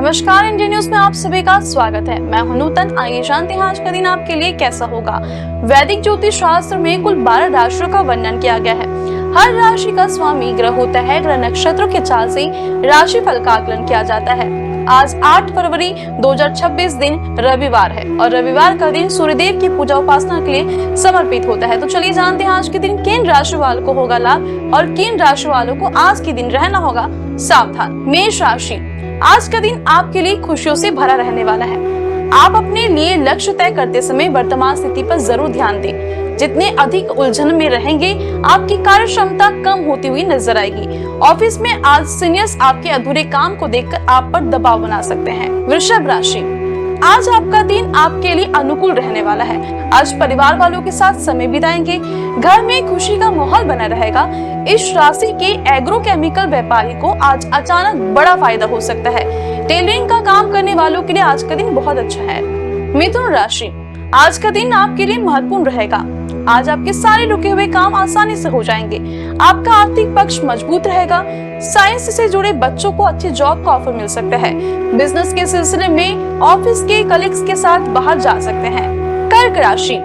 नमस्कार, India news में आप सभी का स्वागत है। मैं हूं नूतन। आइए जानते हैं आज का दिन आपके लिए कैसा होगा। वैदिक ज्योतिष शास्त्र में कुल 12 राशियों का वर्णन किया गया है। हर राशि का स्वामी ग्रह होता है। ग्रह नक्षत्रों के चाल से राशि फल का आकलन किया जाता है। आज 8 फरवरी 2026 दिन रविवार है और रविवार का दिन सूर्यदेव की पूजा उपासना के लिए समर्पित होता है। तो चलिए जानते हैं आज के दिन किन राशि वालों को होगा लाभ और किन राशि वालों को आज के दिन रहना होगा सावधान। मेष राशि, आज का दिन आपके लिए खुशियों से भरा रहने वाला है। आप अपने लिए लक्ष्य तय करते समय वर्तमान स्थिति पर जरूर ध्यान दें। जितने अधिक उलझन में रहेंगे, आपकी कार्य क्षमता कम होती हुई नजर आएगी। ऑफिस में आज सीनियर्स आपके अधूरे काम को देखकर आप पर दबाव बना सकते हैं। वृषभ राशि, आज आपका दिन आपके लिए अनुकूल रहने वाला है। आज परिवार वालों के साथ समय बिताएंगे। घर में खुशी का माहौल बना रहेगा। इस राशि के एग्रोकेमिकल व्यापारी को आज अचानक बड़ा फायदा हो सकता है। टेलरिंग का काम करने वालों के लिए आज का दिन बहुत अच्छा है। मिथुन राशि, आज का दिन आपके लिए महत्वपूर्ण रहेगा। आज आपके सारे रुके हुए काम आसानी से हो जाएंगे। आपका आर्थिक पक्ष मजबूत रहेगा। साइंस से जुड़े बच्चों को अच्छी जॉब का ऑफर मिल सकता है। बिजनेस के सिलसिले में ऑफिस के कलीग्स के साथ बाहर जा सकते हैं। कर्क राशि,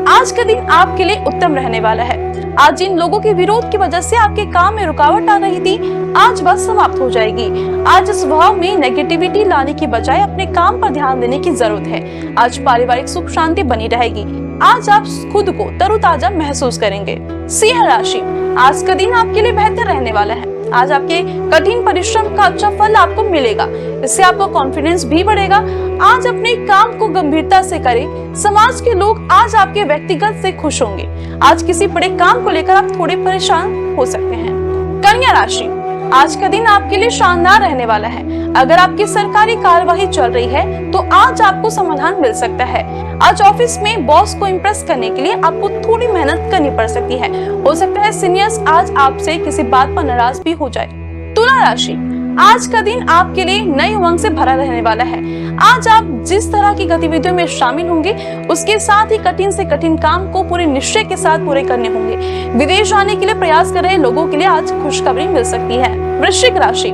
आज का दिन आपके लिए उत्तम रहने वाला है। आज जिन लोगों के विरोध की वजह से आपके काम में रुकावट आ रही थी, आज वह समाप्त हो जाएगी। आज स्वभाव में नेगेटिविटी लाने की बजाय अपने काम पर ध्यान देने की जरूरत है। आज पारिवारिक सुख शांति बनी रहेगी। आज आप खुद को तरोताजा महसूस करेंगे। सिंह राशि, आज का दिन आपके लिए बेहतर रहने वाला है। आज आपके कठिन परिश्रम का अच्छा फल आपको मिलेगा। इससे आपका कॉन्फिडेंस भी बढ़ेगा। आज अपने काम को गंभीरता से करें। समाज के लोग आज आपके व्यक्तिगत से खुश होंगे। आज किसी बड़े काम को लेकर आप थोड़े परेशान हो सकते हैं। कन्या राशि, आज का दिन आपके लिए शानदार रहने वाला है। अगर आपकी सरकारी कार्यवाही चल रही है तो आज आपको समाधान मिल सकता है। आज ऑफिस में बॉस को इम्प्रेस करने के लिए आपको थोड़ी मेहनत करनी पड़ सकती है। हो सकता है सीनियर्स आज आपसे किसी बात पर नाराज भी हो जाए। तुला राशि, आज का दिन आपके लिए नई उमंग से भरा रहने वाला है। आज आप जिस तरह की गतिविधियों में शामिल होंगे, उसके साथ ही कठिन से कठिन काम को पूरे निश्चय के साथ पूरे करने होंगे। विदेश जाने के लिए प्रयास कर रहे लोगों के लिए आज खुशखबरी मिल सकती है। वृश्चिक राशि,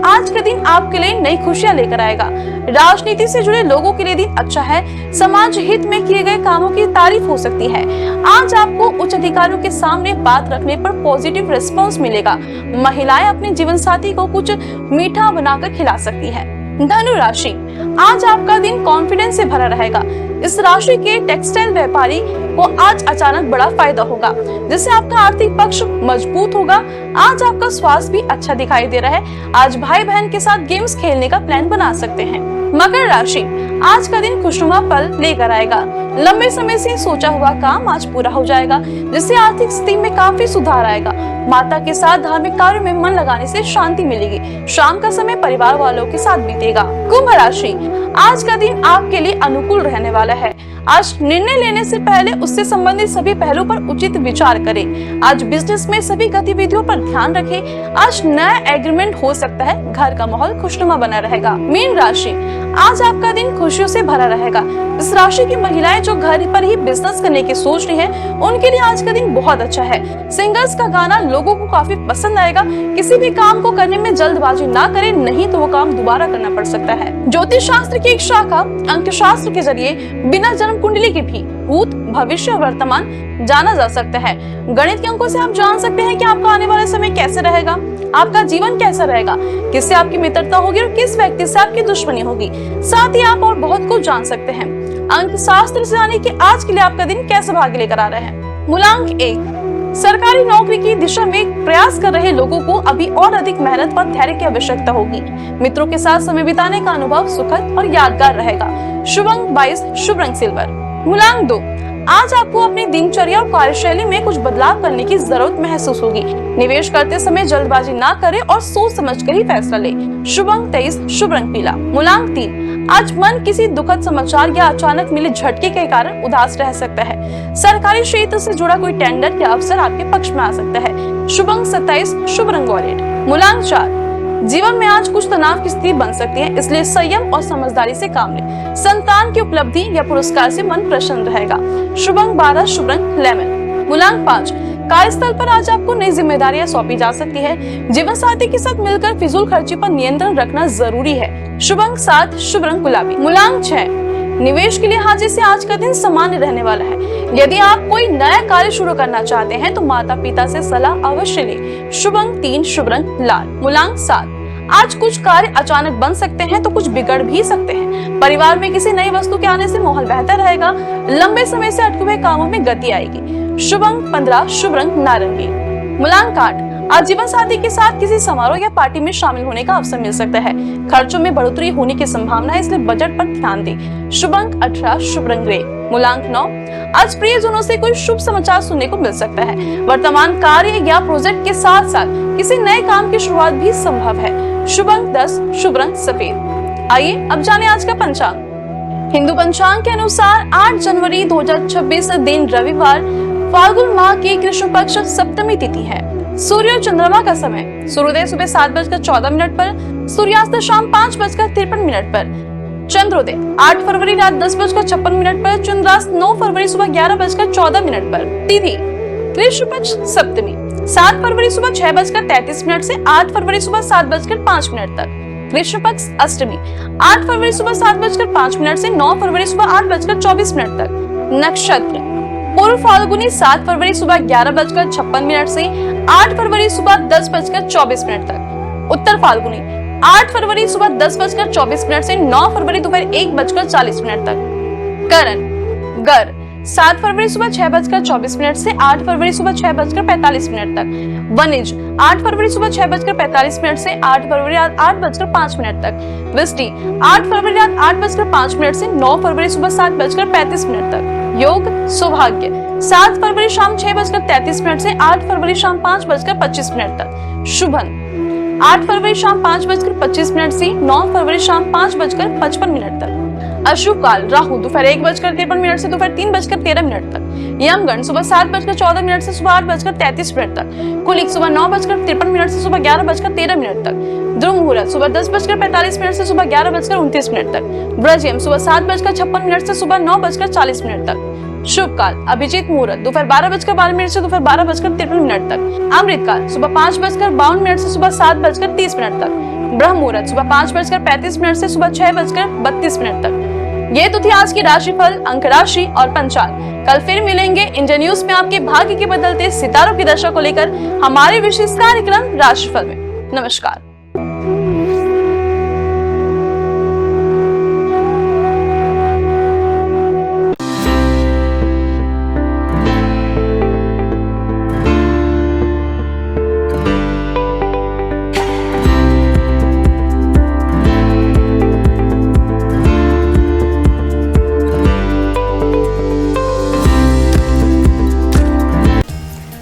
आज का दिन आपके लिए नई खुशियां लेकर आएगा। राजनीति से जुड़े लोगों के लिए दिन अच्छा है। समाज हित में किए गए कामों की तारीफ हो सकती है। आज आपको उच्च अधिकारियों के सामने बात रखने पर पॉजिटिव रिस्पांस मिलेगा। महिलाएं अपने जीवन साथी को कुछ मीठा बनाकर खिला सकती है। धनु राशि, आज आपका दिन कॉन्फिडेंस से भरा रहेगा। इस राशि के टेक्सटाइल व्यापारी को आज अचानक बड़ा फायदा होगा, जिससे आपका आर्थिक पक्ष मजबूत होगा। आज आपका स्वास्थ्य भी अच्छा दिखाई दे रहा है। आज भाई बहन के साथ गेम्स खेलने का प्लान बना सकते हैं। मकर राशि, आज का दिन खुशनुमा पल लेकर आएगा। लंबे समय से सोचा हुआ काम आज पूरा हो जाएगा, जिससे आर्थिक स्थिति में काफी सुधार आएगा। माता के साथ धार्मिक कार्यों में मन लगाने से शांति मिलेगी। शाम का समय परिवार वालों के साथ बीतेगा। कुंभ राशि, आज का दिन आपके लिए अनुकूल रहने वाला है। आज निर्णय लेने से पहले उससे संबंधित सभी पहलुओं पर उचित विचार करें। आज बिजनेस में सभी गतिविधियों पर ध्यान रखें। आज नया एग्रीमेंट हो सकता है। घर का माहौल खुशनुमा बना रहेगा। मीन राशि, आज आपका दिन खुशियों से भरा रहेगा। इस राशि की महिलाएं जो घर पर ही बिजनेस करने की सोच रही हैं, उनके लिए आज का दिन बहुत अच्छा है। सिंगर्स का गाना लोगों को काफी पसंद आएगा। किसी भी काम को करने में जल्दबाजी ना करें, नहीं तो वो काम दोबारा करना पड़ सकता है। ज्योतिष शास्त्र की एक शाखा अंक शास्त्र के जरिए बिना जन्म कुंडली के भी भूत, भविष्य और वर्तमान जाना जा सकता है। गणित के अंकों से आप जान सकते हैं कि आपका आने वाला समय कैसे रहेगा, आपका जीवन कैसा रहेगा, किससे आपकी मित्रता होगी और किस व्यक्ति से आपकी दुश्मनी होगी। साथ ही आप और बहुत कुछ जान सकते हैं। अंक शास्त्र से जाने कि आज के लिए आपका दिन कैसे भाग्य लेकर आ रहे हैं। मूलांक 1, सरकारी नौकरी की दिशा में प्रयास कर रहे लोगों को अभी और अधिक मेहनत और धैर्य की आवश्यकता होगी। मित्रों के साथ समय बिताने का अनुभव सुखद और यादगार रहेगा। शुभ अंक 22, शुभ रंग सिल्वर। मूलांक 2, आज आपको अपनी दिनचर्या और कार्यशैली में कुछ बदलाव करने की जरूरत महसूस होगी। निवेश करते समय जल्दबाजी ना करें और सोच समझकर ही फैसला लें। शुभ अंक 23, शुभ रंग पीला। मूलांक 3, आज मन किसी दुखद समाचार या अचानक मिले झटके के कारण उदास रह सकता है। सरकारी क्षेत्र से जुड़ा कोई टेंडर या अवसर आपके पक्ष में आ सकता है। शुभ अंक 27, शुभ रंग वॉलेट। मूलांक 4, जीवन में आज कुछ तनाव की स्थिति बन सकती है, इसलिए संयम और समझदारी से काम लें। संतान की उपलब्धि या पुरस्कार से मन प्रसन्न रहेगा। शुभ अंक 12, शुभ रंग लेमन। मूलांक 5, कार्यस्थल पर आज आपको नई जिम्मेदारियां सौंपी जा सकती है। जीवन साथी के साथ मिलकर फिजूल खर्ची पर नियंत्रण रखना जरूरी है। शुभ अंक 7, शुभ रंग गुलाबी। मूलांक 6, निवेश के लिहाज से आज का दिन सामान्य रहने वाला है। यदि आप कोई नया कार्य शुरू करना चाहते हैं तो माता पिता से सलाह अवश्य लें। शुभ अंक 3, शुभ रंग लाल। मूलांक 7, आज कुछ कार्य अचानक बन सकते हैं तो कुछ बिगड़ भी सकते हैं। परिवार में किसी नई वस्तु के आने से माहौल बेहतर रहेगा। लंबे समय से अटके हुए कामों में गति आएगी। शुभ अंक 15, शुभ रंग नारंगी। मूलांक 8, आज जीवन साथी के साथ किसी समारोह या पार्टी में शामिल होने का अवसर मिल सकता है। खर्चों में बढ़ोतरी होने की संभावना है, इसलिए बजट पर ध्यान दें। शुभ अंक 18, शुभ रंग ग्रे। मूलांक 9, आज प्रियजनों से कोई शुभ समाचार सुनने को मिल सकता है। वर्तमान कार्य या प्रोजेक्ट के साथ साथ किसी नए काम की शुरुआत भी संभव है। शुभ अंक 10, शुभ रंग सफेद। आइए अब जाने आज का पंचांग। हिंदू पंचांग के अनुसार 8 जनवरी 2026 दिन रविवार, फाल्गुन माह की कृष्ण पक्ष सप्तमी तिथि है। सूर्य और चंद्रमा का समय सूर्योदय सुबह 7:14 पर, सूर्यास्त शाम 5:53 पर, चंद्रोदय 8 फरवरी रात 10:56 पर, चंद्रास्त 9 फरवरी सुबह 11:14 पर। तिथि कृष्ण पक्ष सप्तमी 7 फरवरी सुबह 6:33 से 8 फरवरी सुबह 7:05 तक। कृष्ण पक्ष अष्टमी 8 फरवरी सुबह 7:05 से 9 फरवरी सुबह 8:24 तक। नक्षत्र पूर्व फाल्गुनी 7 फरवरी सुबह 11:56 से 8 फरवरी सुबह 10:24 तक। उत्तर फाल्गुनी 8 फरवरी सुबह 10:24 से 9 फरवरी दोपहर 1:40 तक। करण गर 7 फरवरी सुबह 6:24 से 8 फरवरी सुबह 6:45 तक। वनिज 8 फरवरी सुबह 6:45 से 8 फरवरी रात 8:05 तक। वृष्टि 8 फरवरी रात 8:05 से 9 फरवरी सुबह 7:35 तक। योग सौभाग्य 7 फरवरी शाम 6:33 से 8 फरवरी शाम 5:25 तक। शुभन 8 फरवरी शाम 5:25 से 9 फरवरी शाम 5:55 तक। अशुभ काल राहु दोपहर 1:53 से दोपहर 3:13 तक। यमगण सुबह 7:14 से सुबह 8:33 तक। कुलिक सुबह 9:53 से सुबह 11:13 तक। ध्रुव मुहूर्त सुबह 10:45 से सुबह 11:29 तक। ब्रजयम सुबह 7:56 से सुबह 9:40 तक। शुभ काल अभिजीत मुहूर्त दोपहर 12:12 से दोपहर 12:53 तक। अमृत काल सुबह 5:52 से सुबह 7:30 तक। ब्रह्म मुहूर्त सुबह 5:35 से सुबह 6:32 तक। ये तो थी आज की राशिफल, अंक राशि और पंचांग। कल फिर मिलेंगे इंडिया न्यूज में आपके भाग्य के बदलते सितारों की दशा को लेकर हमारे विशेष कार्यक्रम राशिफल में। नमस्कार।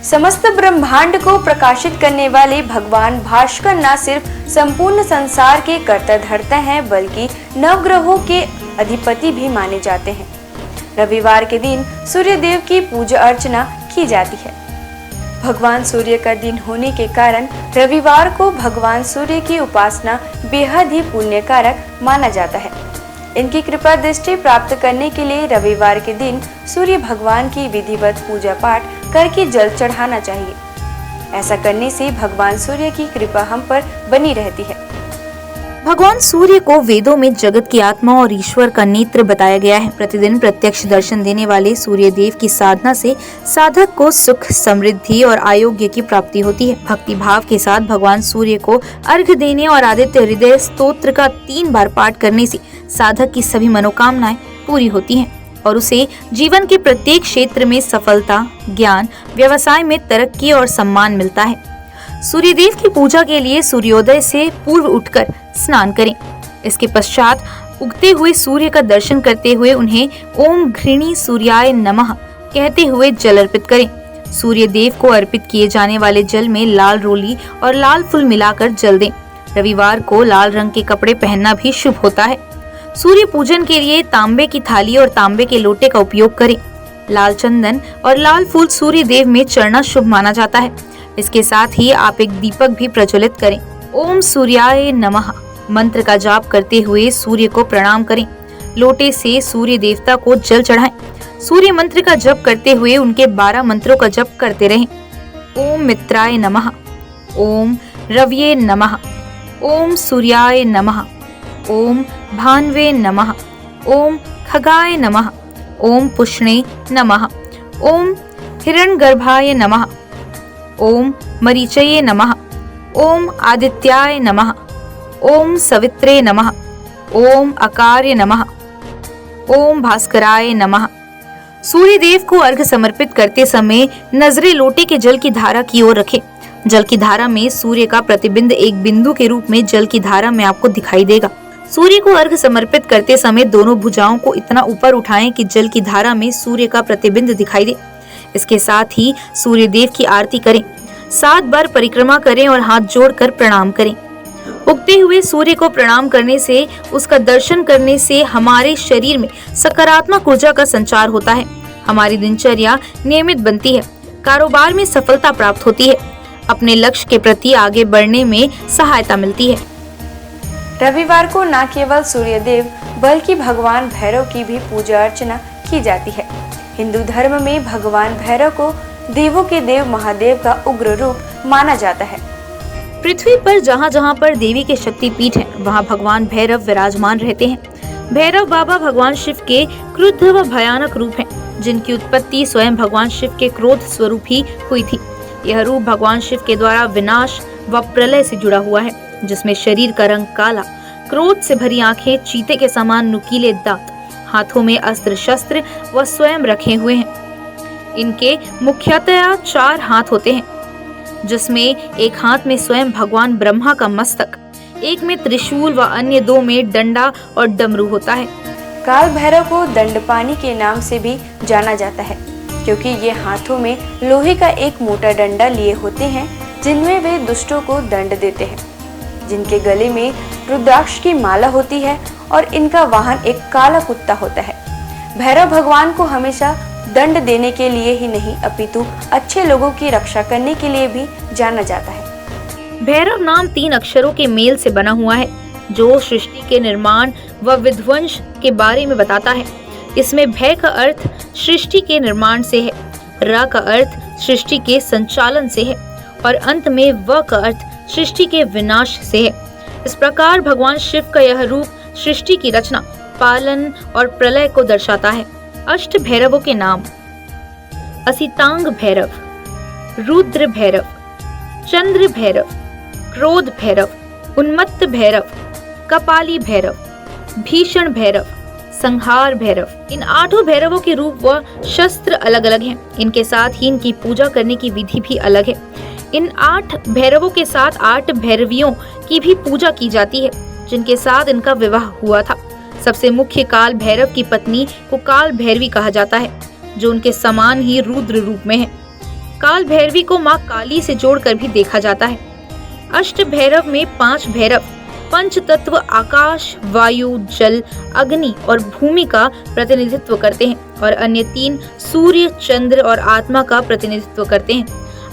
समस्त ब्रह्मांड को प्रकाशित करने वाले भगवान भास्कर न सिर्फ संपूर्ण संसार के कर्ता धर्ता हैं, बल्कि नवग्रहों के अधिपति भी माने जाते हैं। रविवार के दिन सूर्य देव की पूजा अर्चना की जाती है। भगवान सूर्य का दिन होने के कारण रविवार को भगवान सूर्य की उपासना बेहद ही पुण्यकारक माना जाता है। इनकी कृपा दृष्टि प्राप्त करने के लिए रविवार के दिन सूर्य भगवान की विधिवत पूजा पाठ करके जल चढ़ाना चाहिए। ऐसा करने से भगवान सूर्य की कृपा हम पर बनी रहती है। भगवान सूर्य को वेदों में जगत की आत्मा और ईश्वर का नेत्र बताया गया है। प्रतिदिन प्रत्यक्ष दर्शन देने वाले सूर्य देव की साधना से साधक को सुख, समृद्धि और आरोग्य की प्राप्ति होती है। भक्ति भाव के साथ भगवान सूर्य को अर्घ्य देने और आदित्य हृदय स्तोत्र का 3 बार पाठ करने से साधक की सभी मनोकामनाएं पूरी होती हैं और उसे जीवन के प्रत्येक क्षेत्र में सफलता, ज्ञान, व्यवसाय में तरक्की और सम्मान मिलता है। सूर्यदेव की पूजा के लिए सूर्योदय से पूर्व उठकर स्नान करें। इसके पश्चात उगते हुए सूर्य का दर्शन करते हुए उन्हें ओम घृणी सूर्याय नमः कहते हुए जल अर्पित करें। सूर्य देव को अर्पित किए जाने वाले जल में लाल रोली और लाल फूल मिलाकर जल दें। रविवार को लाल रंग के कपड़े पहनना भी शुभ होता है। सूर्य पूजन के लिए तांबे की थाली और तांबे के लोटे का उपयोग करें। लाल चंदन और लाल फूल सूर्य देव में चढ़ना शुभ माना जाता है। इसके साथ ही आप एक दीपक भी प्रज्वलित करें। ओम सूर्याय नमः मंत्र का जाप करते हुए सूर्य को प्रणाम करें। लोटे से सूर्य देवता को जल चढ़ाएं। सूर्य मंत्र का जप करते हुए उनके 12 मंत्रों का जप करते रहें। ओम मित्राय नमः, ओम रवये नमः, ओम सूर्याय नमः, ओम भान्वे नमः, ओम खगाय नमः, ओम पुष्णे नमः, ओम हिरण्यगर्भाय नमः, ओम मरीचये नमः, ओम आदित्याय नमः, ओम सवित्रे नमः, ओम अकार्य नमः, ओम भास्कराय नमः। सूर्य देव को अर्घ समर्पित करते समय नजरें लोटे के जल की धारा की ओर रखें। जल की धारा में सूर्य का प्रतिबिंब एक बिंदु के रूप में जल की धारा में आपको दिखाई देगा। सूर्य को अर्घ समर्पित करते समय दोनों भुजाओं को इतना ऊपर उठाएं कि जल की धारा में सूर्य का प्रतिबिंब दिखाई दे। इसके साथ ही सूर्य देव की आरती करें, 7 बार परिक्रमा करें और हाथ जोड़कर प्रणाम करें। उगते हुए सूर्य को प्रणाम करने से, उसका दर्शन करने से हमारे शरीर में सकारात्मक ऊर्जा का संचार होता है। हमारी दिनचर्या नियमित बनती है, कारोबार में सफलता प्राप्त होती है, अपने लक्ष्य के प्रति आगे बढ़ने में सहायता मिलती है। रविवार को न केवल सूर्यदेव बल्कि भगवान भैरव की भी पूजा अर्चना की जाती है। हिंदू धर्म में भगवान भैरव को देवों के देव महादेव का उग्र रूप माना जाता है। पृथ्वी पर जहाँ जहाँ पर देवी के शक्तिपीठ हैं, वहाँ भगवान भैरव विराजमान रहते हैं। भैरव बाबा भगवान शिव के क्रुद्ध व भयानक रूप हैं, जिनकी उत्पत्ति स्वयं भगवान शिव के क्रोध स्वरूप ही हुई थी। यह रूप भगवान शिव के द्वारा विनाश व प्रलय से जुड़ा हुआ है, जिसमें शरीर का रंग काला, क्रोध से भरी आंखें, चीते के समान नुकीले दांत, हाथों में अस्त्र शस्त्र व स्वयं रखे हुए हैं। इनके मुख्यतया 4 हाथ होते हैं, जिसमें एक हाथ में स्वयं भगवान ब्रह्मा का मस्तक, एक में त्रिशूल व अन्य 2 में डंडा और डमरू होता है। काल भैरव को दंडपानी के नाम से भी जाना जाता है, क्योंकि ये हाथों में लोहे का एक मोटा डंडा लिए होते हैं, जिनमें वे दुष्टों को दंड देते हैं। जिनके गले में रुद्राक्ष की माला होती है और इनका वाहन एक काला कुत्ता होता है। भैरव भगवान को हमेशा दंड देने के लिए ही नहीं, अपितु अच्छे लोगों की रक्षा करने के लिए भी जाना जाता है। भैरव नाम 3 अक्षरों के मेल से बना हुआ है, जो सृष्टि के निर्माण व विध्वंस के बारे में बताता है। इसमें भय का अर्थ सृष्टि के निर्माण से है, र का अर्थ सृष्टि के संचालन से है और अंत में व का अर्थ सृष्टि के विनाश से है। इस प्रकार भगवान शिव का यह रूप सृष्टि की रचना, पालन और प्रलय को दर्शाता है। अष्ट भैरवों के नाम: असितांग भैरव, रुद्र भैरव, चंद्र भैरव, क्रोध भैरव, उन्मत्त भैरव, कपाली भैरव, भीषण भैरव, संहार भैरव। इन 8 भैरवों के रूप व शस्त्र अलग अलग हैं। इनके साथ ही इनकी पूजा करने की विधि भी अलग है। इन 8 भैरवों के साथ 8 भैरवियों की भी पूजा की जाती है, जिनके साथ इनका विवाह हुआ था। सबसे मुख्य काल भैरव की पत्नी को काल भैरवी कहा जाता है, जो उनके समान ही रुद्र रूप में है। काल भैरवी को माँ काली से जोड़कर भी देखा जाता है। अष्ट भैरव में 5 भैरव पंच तत्व आकाश, वायु, जल, अग्नि और भूमि का प्रतिनिधित्व करते हैं और अन्य 3 सूर्य, चंद्र और आत्मा का प्रतिनिधित्व करते हैं।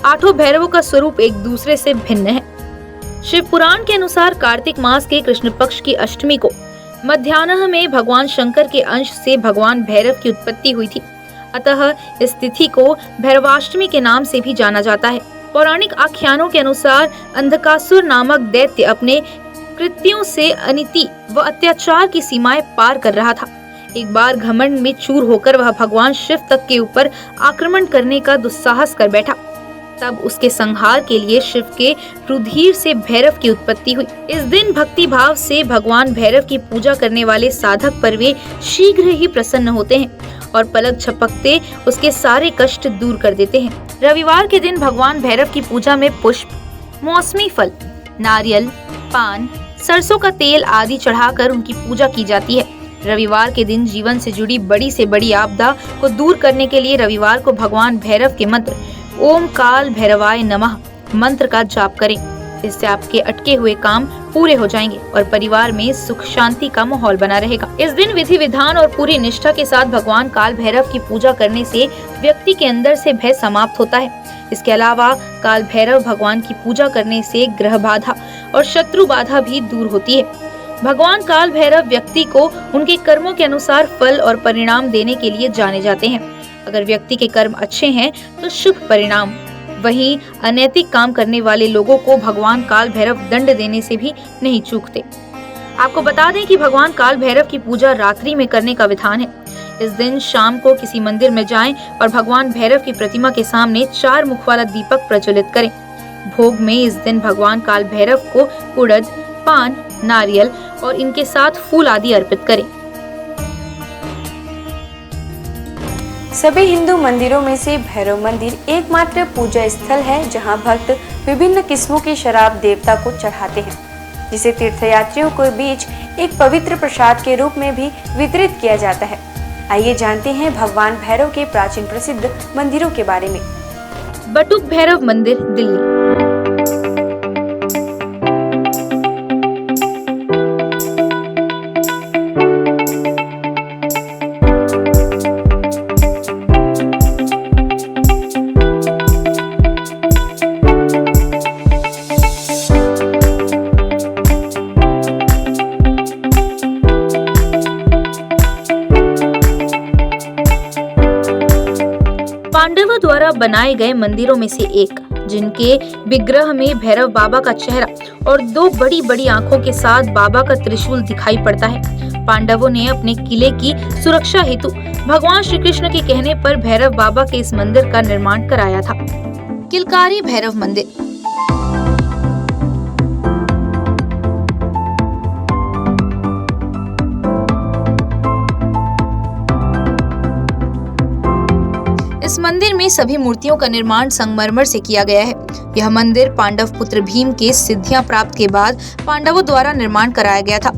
8 भैरवों का स्वरूप एक दूसरे से भिन्न है। शिव पुराण के अनुसार कार्तिक मास के कृष्ण पक्ष की अष्टमी को मध्याह्न में भगवान शंकर के अंश से भगवान भैरव की उत्पत्ति हुई थी। अतः इस तिथि को भैरवाष्टमी के नाम से भी जाना जाता है। पौराणिक आख्यानों के अनुसार अंधकासुर नामक दैत्य अपने कृत्यों से अनिति व अत्याचार की सीमाएं पार कर रहा था। एक बार घमंड में चूर होकर वह भगवान शिव तक के ऊपर आक्रमण करने का दुस्साहस कर बैठा। तब उसके संहार के लिए शिव के रुधिर से भैरव की उत्पत्ति हुई। इस दिन भक्ति भाव से भगवान भैरव की पूजा करने वाले साधक पर वे शीघ्र ही प्रसन्न होते हैं और पलक झपकते उसके सारे कष्ट दूर कर देते हैं। रविवार के दिन भगवान भैरव की पूजा में पुष्प, मौसमी फल, नारियल, पान, सरसों का तेल आदि चढ़ाकर उनकी पूजा की जाती है। रविवार के दिन जीवन से जुड़ी बड़ी से बड़ी आपदा को दूर करने के लिए रविवार को भगवान भैरव के मंत्र ओम काल भैरवाय नमः मंत्र का जाप करें। इससे आपके अटके हुए काम पूरे हो जाएंगे और परिवार में सुख शांति का माहौल बना रहेगा। इस दिन विधि विधान और पूरी निष्ठा के साथ भगवान काल भैरव की पूजा करने से व्यक्ति के अंदर से भय समाप्त होता है। इसके अलावा काल भैरव भगवान की पूजा करने से ग्रह बाधा और शत्रु बाधा भी दूर होती है। भगवान काल भैरव व्यक्ति को उनके कर्मों के अनुसार फल और परिणाम देने के लिए जाने जाते हैं। अगर व्यक्ति के कर्म अच्छे हैं तो शुभ परिणाम, वहीं अनैतिक काम करने वाले लोगों को भगवान काल भैरव दंड देने से भी नहीं चूकते। आपको बता दें कि भगवान काल भैरव की पूजा रात्रि में करने का विधान है। इस दिन शाम को किसी मंदिर में जाएं और भगवान भैरव की प्रतिमा के सामने 4 मुख वाला दीपक प्रज्वलित करें। भोग में इस दिन भगवान काल भैरव को उड़द, पान, नारियल और इनके साथ फूल आदि अर्पित करें। सभी हिंदू मंदिरों में से भैरव मंदिर एकमात्र पूजा स्थल है जहां भक्त विभिन्न किस्मों की शराब देवता को चढ़ाते हैं, जिसे तीर्थयात्रियों के बीच एक पवित्र प्रसाद के रूप में भी वितरित किया जाता है। आइए जानते हैं भगवान भैरव के प्राचीन प्रसिद्ध मंदिरों के बारे में। बटुक भैरव मंदिर, दिल्ली। पांडवों द्वारा बनाए गए मंदिरों में से एक, जिनके विग्रह में भैरव बाबा का चेहरा और 2 बड़ी बड़ी आंखों के साथ बाबा का त्रिशूल दिखाई पड़ता है। पांडवों ने अपने किले की सुरक्षा हेतु भगवान श्री कृष्ण के कहने पर भैरव बाबा के इस मंदिर का निर्माण कराया था। किलकारी भैरव मंदिर। इस मंदिर में सभी मूर्तियों का निर्माण संगमरमर से किया गया है। यह मंदिर पांडव पुत्र भीम के सिद्धियां प्राप्त के बाद पांडवों द्वारा निर्माण कराया गया था।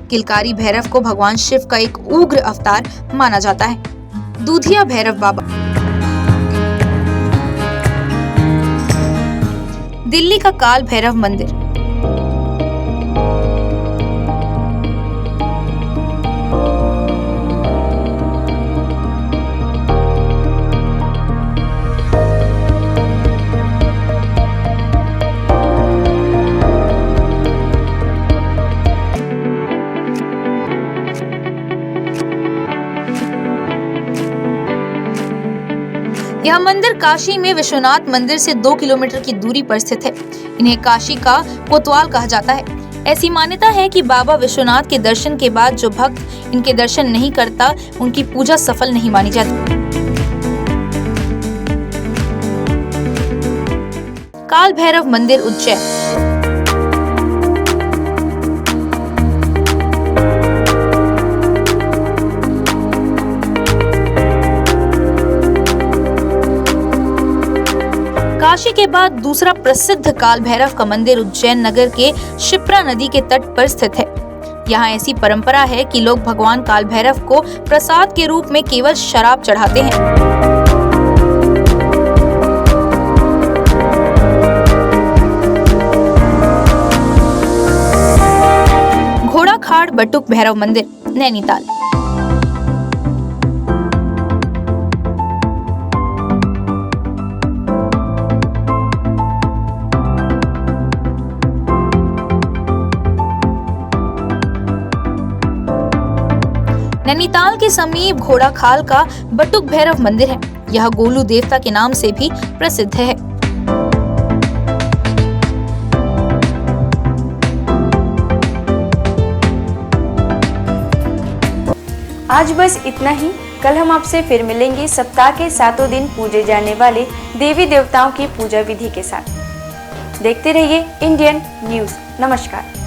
किलकारी भैरव को भगवान शिव का एक उग्र अवतार माना जाता है। दूधिया भैरव बाबा, दिल्ली का काल भैरव मंदिर। यह मंदिर काशी में विश्वनाथ मंदिर से 2 किलोमीटर की दूरी पर स्थित है। इन्हें काशी का कोतवाल कहा जाता है। ऐसी मान्यता है कि बाबा विश्वनाथ के दर्शन के बाद जो भक्त इनके दर्शन नहीं करता, उनकी पूजा सफल नहीं मानी जाती। काल भैरव मंदिर, उज्जैन। काशी के बाद दूसरा प्रसिद्ध काल भैरव का मंदिर उज्जैन नगर के शिप्रा नदी के तट पर स्थित है। यहाँ ऐसी परंपरा है कि लोग भगवान काल भैरव को प्रसाद के रूप में केवल शराब चढ़ाते हैं। घोड़ाखाड़ बटुक भैरव मंदिर, नैनीताल। नैनीताल के समीप घोड़ाखाल का बटुक भैरव मंदिर है। यह गोलू देवता के नाम से भी प्रसिद्ध है। आज बस इतना ही। कल हम आपसे फिर मिलेंगे सप्ताह के 7 दिन पूजे जाने वाले देवी देवताओं की पूजा विधि के साथ। देखते रहिए इंडियन न्यूज़। नमस्कार।